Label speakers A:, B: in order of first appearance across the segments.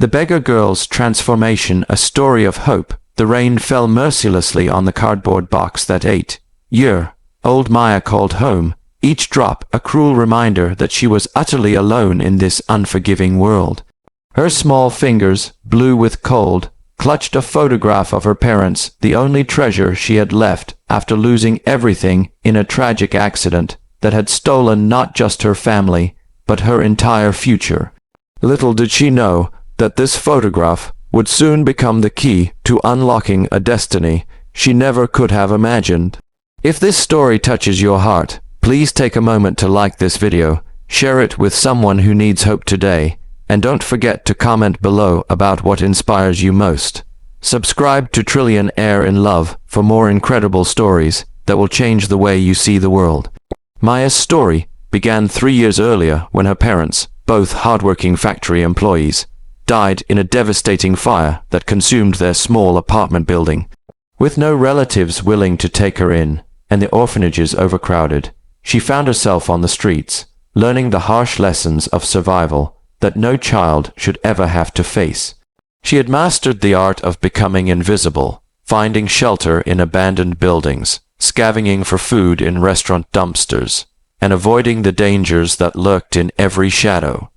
A: The beggar girl's transformation, a story of hope. The rain fell mercilessly on the cardboard box that 8-year-old Maya called home, each drop a cruel reminder that she was utterly alone in this unforgiving world. Her small fingers, blue with cold, clutched a photograph of her parents, the only treasure she had left after losing everything in a tragic accident that had stolen not just her family, but her entire future. Little did she know that this photograph would soon become the key to unlocking a destiny she never could have imagined. If this story touches your heart, please take a moment to like this video, share it with someone who needs hope today, and don't forget to comment below about what inspires you most. Subscribe to Millionaire in Love for more incredible stories that will change the way you see the world. Maya's story began 3 years earlier when her parents, both hardworking factory employees, died in a devastating fire that consumed their small apartment building. With no relatives willing to take her in, and the orphanages overcrowded, she found herself on the streets, learning the harsh lessons of survival that no child should ever have to face. She had mastered the art of becoming invisible, finding shelter in abandoned buildings, scavenging for food in restaurant dumpsters, and avoiding the dangers that lurked in every shadow.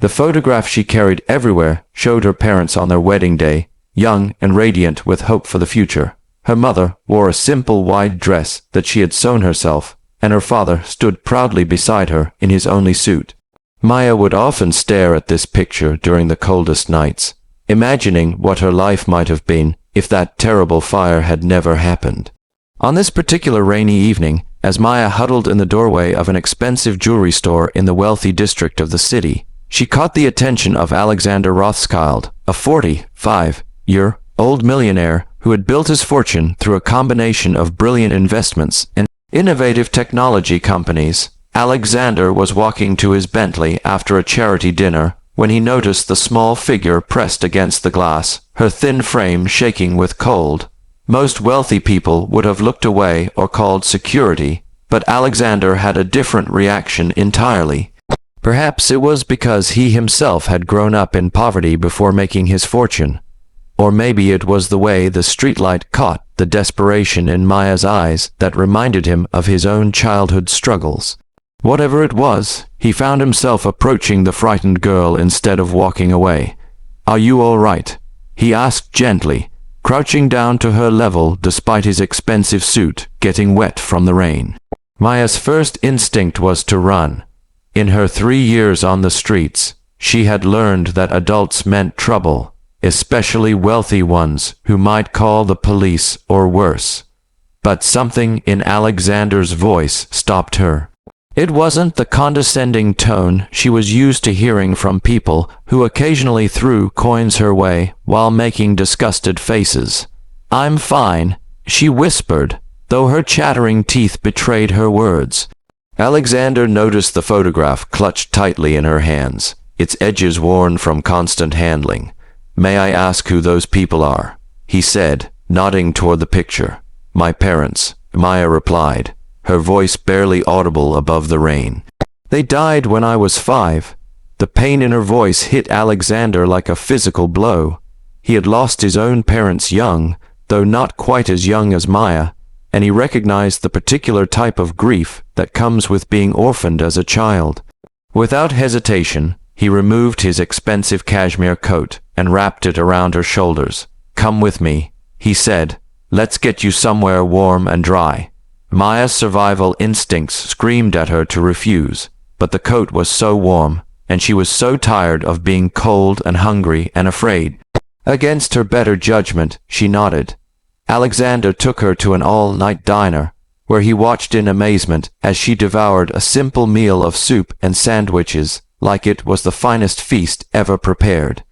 A: The photograph she carried everywhere showed her parents on their wedding day, young and radiant with hope for the future. Her mother wore a simple white dress that she had sewn herself, and her father stood proudly beside her in his only suit. Maya would often stare at this picture during the coldest nights, imagining what her life might have been if that terrible fire had never happened. On this particular rainy evening, as Maya huddled in the doorway of an expensive jewelry store in the wealthy district of the city, she caught the attention of Alexander Rothschild, a 45-year-old millionaire who had built his fortune through a combination of brilliant investments and innovative technology companies. Alexander was walking to his Bentley after a charity dinner when he noticed the small figure pressed against the glass, her thin frame shaking with cold. Most wealthy people would have looked away or called security, but Alexander had a different reaction entirely. Perhaps it was because he himself had grown up in poverty before making his fortune. Or maybe it was the way the streetlight caught the desperation in Maya's eyes that reminded him of his own childhood struggles. Whatever it was, he found himself approaching the frightened girl instead of walking away. "Are you all right?" he asked gently, crouching down to her level despite his expensive suit getting wet from the rain. Maya's first instinct was to run. In her 3 years on the streets, she had learned that adults meant trouble, especially wealthy ones who might call the police or worse. But something in Alexander's voice stopped her. It wasn't the condescending tone she was used to hearing from people who occasionally threw coins her way while making disgusted faces. "I'm fine," she whispered, though her chattering teeth betrayed her words. Alexander noticed the photograph clutched tightly in her hands, its edges worn from constant handling. "May I ask who those people are?" he said, nodding toward the picture. "My parents," Maya replied, her voice barely audible above the rain. "They died when I was 5. The pain in her voice hit Alexander like a physical blow. He had lost his own parents young, though not quite as young as Maya, and he recognized the particular type of grief that comes with being orphaned as a child. Without hesitation, he removed his expensive cashmere coat and wrapped it around her shoulders. "Come with me," he said. "Let's get you somewhere warm and dry." Maya's survival instincts screamed at her to refuse, but the coat was so warm, and she was so tired of being cold and hungry and afraid. Against her better judgment, she nodded. Alexander took her to an all-night diner, where he watched in amazement as she devoured a simple meal of soup and sandwiches like it was the finest feast ever prepared.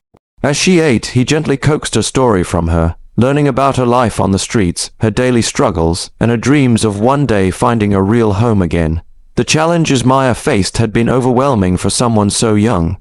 A: As she ate, he gently coaxed a story from her, learning about her life on the streets, her daily struggles, and her dreams of one day finding a real home again. The challenges Maya faced had been overwhelming for someone so young.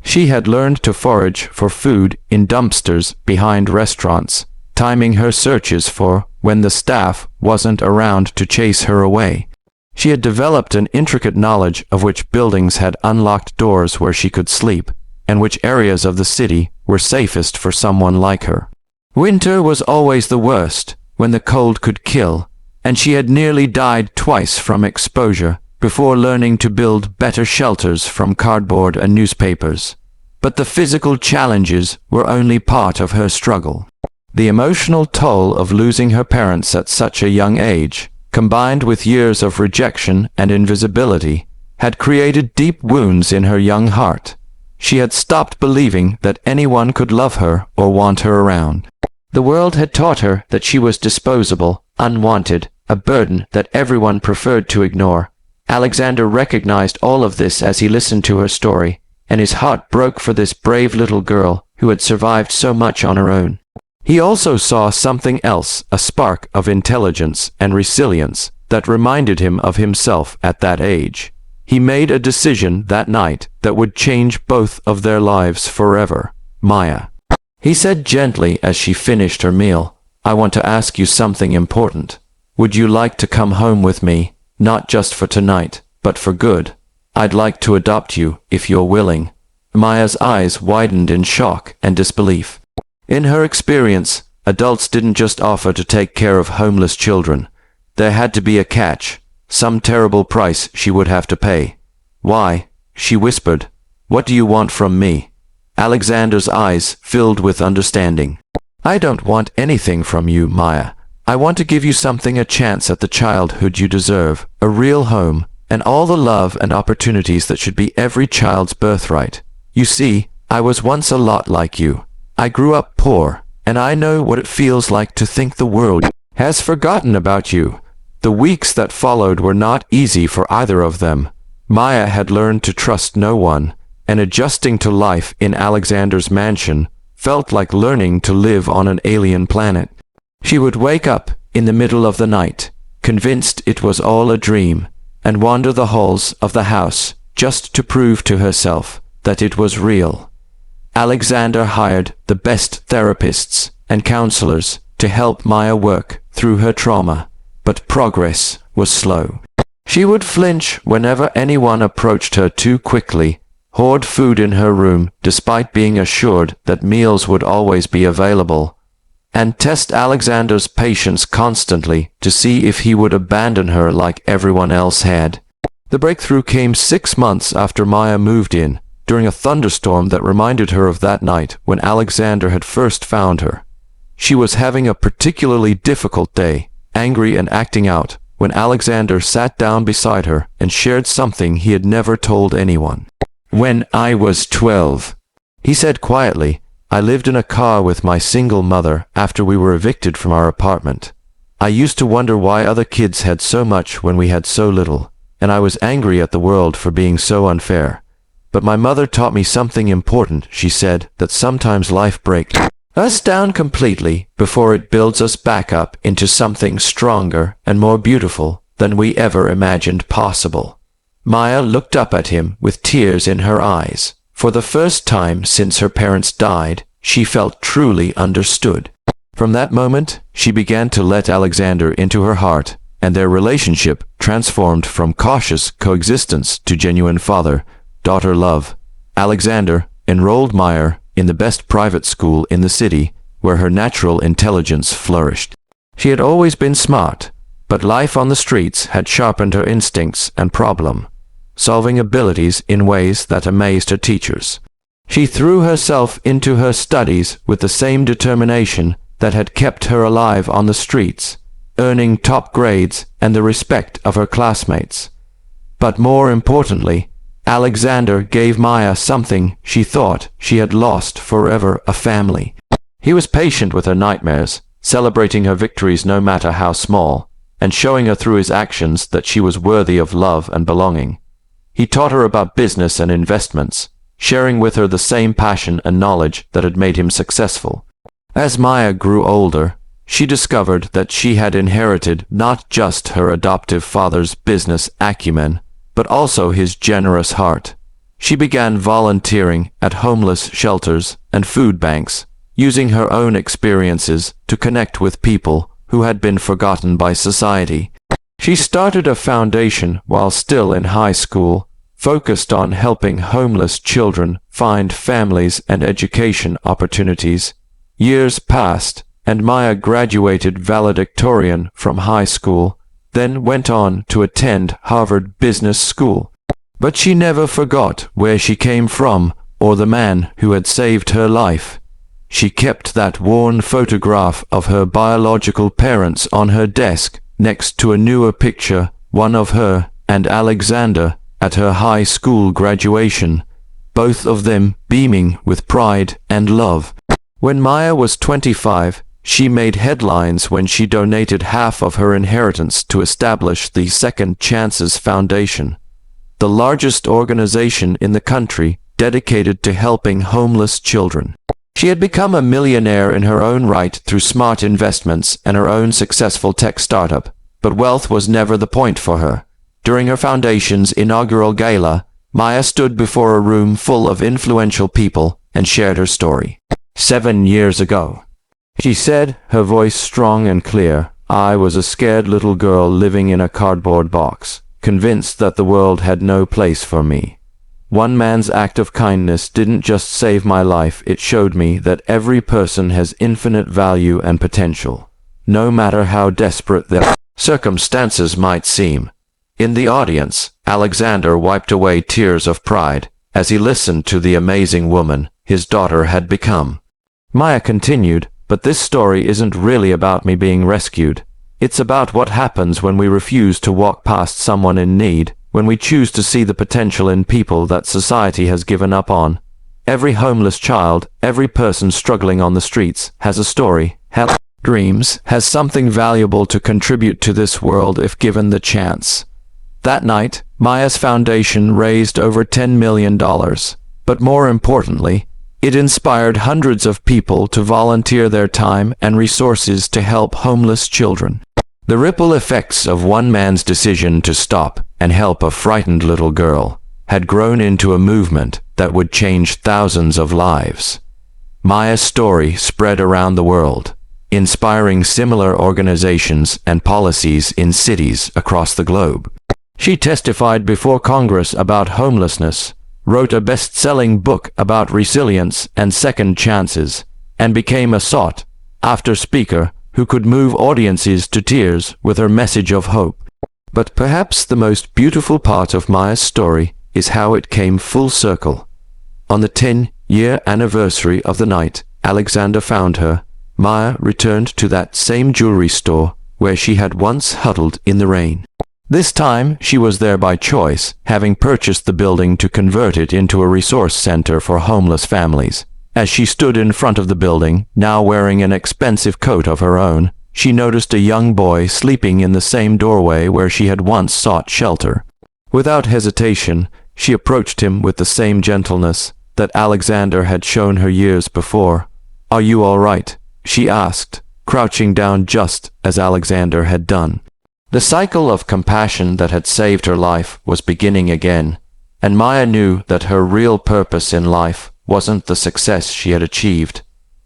A: She had learned to forage for food in dumpsters behind restaurants, timing her searches for when the staff wasn't around to chase her away. She had developed an intricate knowledge of which buildings had unlocked doors where she could sleep, and which areas of the city were safest for someone like her. Winter was always the worst, when the cold could kill, and she had nearly died twice from exposure before learning to build better shelters from cardboard and newspapers. But the physical challenges were only part of her struggle. The emotional toll of losing her parents at such a young age, combined with years of rejection and invisibility, had created deep wounds in her young heart. She had stopped believing that anyone could love her or want her around. The world had taught her that she was disposable, unwanted, a burden that everyone preferred to ignore. Alexander recognized all of this as he listened to her story, and his heart broke for this brave little girl who had survived so much on her own. He also saw something else, a spark of intelligence and resilience that reminded him of himself at that age. He made a decision that night that would change both of their lives forever. Maya, he said gently as she finished her meal, I want to ask you something important. Would you like to come home with me, not just for tonight, but for good? I'd like to adopt you, if you're willing. Maya's eyes widened in shock and disbelief. In her experience, adults didn't just offer to take care of homeless children. There had to be a catch, some terrible price she would have to pay. Why? She whispered. What do you want from me? Alexander's eyes filled with understanding. I don't want anything from you, Maya. I want to give you something, a chance at the childhood you deserve, a real home, and all the love and opportunities that should be every child's birthright. You see, I was once a lot like you. I grew up poor, and I know what it feels like to think the world has forgotten about you. The weeks that followed were not easy for either of them. Maya had learned to trust no one, and adjusting to life in Alexander's mansion felt like learning to live on an alien planet. She would wake up in the middle of the night, convinced it was all a dream, and wander the halls of the house just to prove to herself that it was real. Alexander hired the best therapists and counselors to help Maya work through her trauma, but progress was slow. She would flinch whenever anyone approached her too quickly, hoard food in her room despite being assured that meals would always be available, and test Alexander's patience constantly to see if he would abandon her like everyone else had. The breakthrough came 6 months after Maya moved in, during a thunderstorm that reminded her of that night when Alexander had first found her. She was having a particularly difficult day, angry and acting out, when Alexander sat down beside her and shared something he had never told anyone. When I was 12, he said quietly, I lived in a car with my single mother after we were evicted from our apartment. I used to wonder why other kids had so much when we had so little, and I was angry at the world for being so unfair. But my mother taught me something important. She said that sometimes life breaks us down completely before it builds us back up into something stronger and more beautiful than we ever imagined possible. Maya looked up at him with tears in her eyes. For the first time since her parents died, she felt truly understood. From that moment, she began to let Alexander into her heart, and their relationship transformed from cautious coexistence to genuine father-daughter love. Alexander enrolled Maya in the best private school in the city, where her natural intelligence flourished. She had always been smart, but life on the streets had sharpened her instincts and problem-solving abilities in ways that amazed her teachers. She threw herself into her studies with the same determination that had kept her alive on the streets, earning top grades and the respect of her classmates. But more importantly, Alexander gave Maya something she thought she had lost forever, a family. He was patient with her nightmares, celebrating her victories no matter how small, and showing her through his actions that she was worthy of love and belonging. He taught her about business and investments, sharing with her the same passion and knowledge that had made him successful. As Maya grew older, she discovered that she had inherited not just her adoptive father's business acumen, but also his generous heart. She began volunteering at homeless shelters and food banks, using her own experiences to connect with people who had been forgotten by society. She started a foundation while still in high school, focused on helping homeless children find families and education opportunities. Years passed, and Maya graduated valedictorian from high school, then went on to attend Harvard Business School. But she never forgot where she came from or the man who had saved her life. She kept that worn photograph of her biological parents on her desk next to a newer picture, one of her and Alexander at her high school graduation, both of them beaming with pride and love. When Maya was 25, she made headlines when she donated half of her inheritance to establish the Second Chances Foundation, the largest organization in the country dedicated to helping homeless children. She had become a millionaire in her own right through smart investments and her own successful tech startup, but wealth was never the point for her. During her foundation's inaugural gala, Maya stood before a room full of influential people and shared her story. 7 years ago, she said, her voice strong and clear, I was a scared little girl living in a cardboard box, convinced that the world had no place for me. One man's act of kindness didn't just save my life, it showed me that every person has infinite value and potential, no matter how desperate their circumstances might seem. In the audience, Alexander wiped away tears of pride as he listened to the amazing woman his daughter had become. Maya continued, but this story isn't really about me being rescued. It's about what happens when we refuse to walk past someone in need, when we choose to see the potential in people that society has given up on. Every homeless child, every person struggling on the streets has a story, has dreams, has something valuable to contribute to this world if given the chance. That night, Maya's foundation raised over $10 million, but more importantly, it inspired hundreds of people to volunteer their time and resources to help homeless children. The ripple effects of one man's decision to stop and help a frightened little girl had grown into a movement that would change thousands of lives. Maya's story spread around the world, inspiring similar organizations and policies in cities across the globe. She testified before Congress about homelessness, wrote a best-selling book about resilience and second chances, and became a sought-after speaker who could move audiences to tears with her message of hope. But perhaps the most beautiful part of Maya's story is how it came full circle. On the 10-year anniversary of the night Alexander found her, Maya returned to that same jewelry store where she had once huddled in the rain. This time she was there by choice, having purchased the building to convert it into a resource center for homeless families. As she stood in front of the building, now wearing an expensive coat of her own, she noticed a young boy sleeping in the same doorway where she had once sought shelter. Without hesitation, she approached him with the same gentleness that Alexander had shown her years before. "Are you all right?" she asked, crouching down just as Alexander had done. The cycle of compassion that had saved her life was beginning again, and Maya knew that her real purpose in life wasn't the success she had achieved,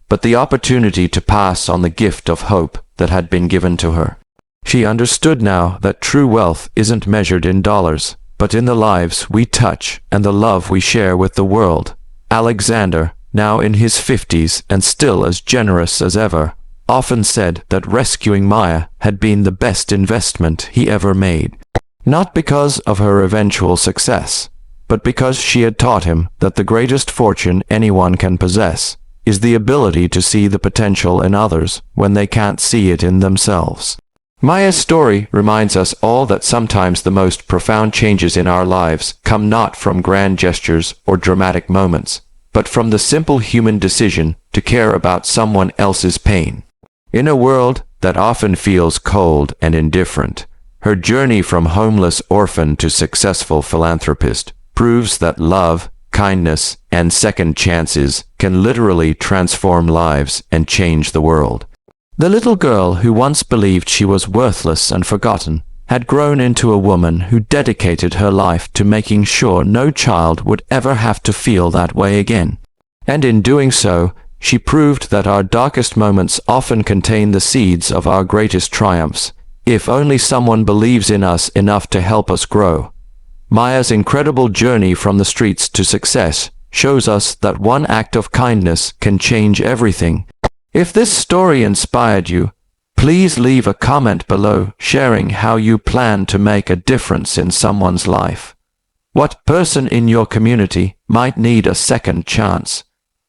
A: but the opportunity to pass on the gift of hope that had been given to her. She understood now that true wealth isn't measured in dollars, but in the lives we touch and the love we share with the world. Alexander, now in his 50s and still as generous as ever, often said that rescuing Maya had been the best investment he ever made. Not because of her eventual success, but because she had taught him that the greatest fortune anyone can possess is the ability to see the potential in others when they can't see it in themselves. Maya's story reminds us all that sometimes the most profound changes in our lives come not from grand gestures or dramatic moments, but from the simple human decision to care about someone else's pain. In a world that often feels cold and indifferent, her journey from homeless orphan to successful philanthropist proves that love, kindness, and second chances can literally transform lives and change the world. The little girl who once believed she was worthless and forgotten had grown into a woman who dedicated her life to making sure no child would ever have to feel that way again. And in doing so, she proved that our darkest moments often contain the seeds of our greatest triumphs, if only someone believes in us enough to help us grow. Maya's incredible journey from the streets to success shows us that one act of kindness can change everything. If this story inspired you, please leave a comment below sharing how you plan to make a difference in someone's life. What person in your community might need a second chance?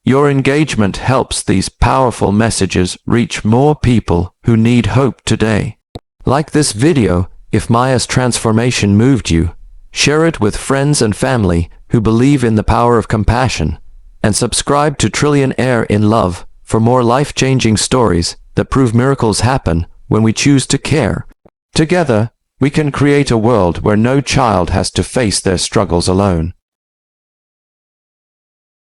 A: Your engagement helps these powerful messages reach more people who need hope today. Like this video if Maya's transformation moved you. Share it with friends and family who believe in the power of compassion. And subscribe to Millionaire in Love for more life-changing stories that prove miracles happen when we choose to care. Together, we can create a world where no child has to face their struggles alone.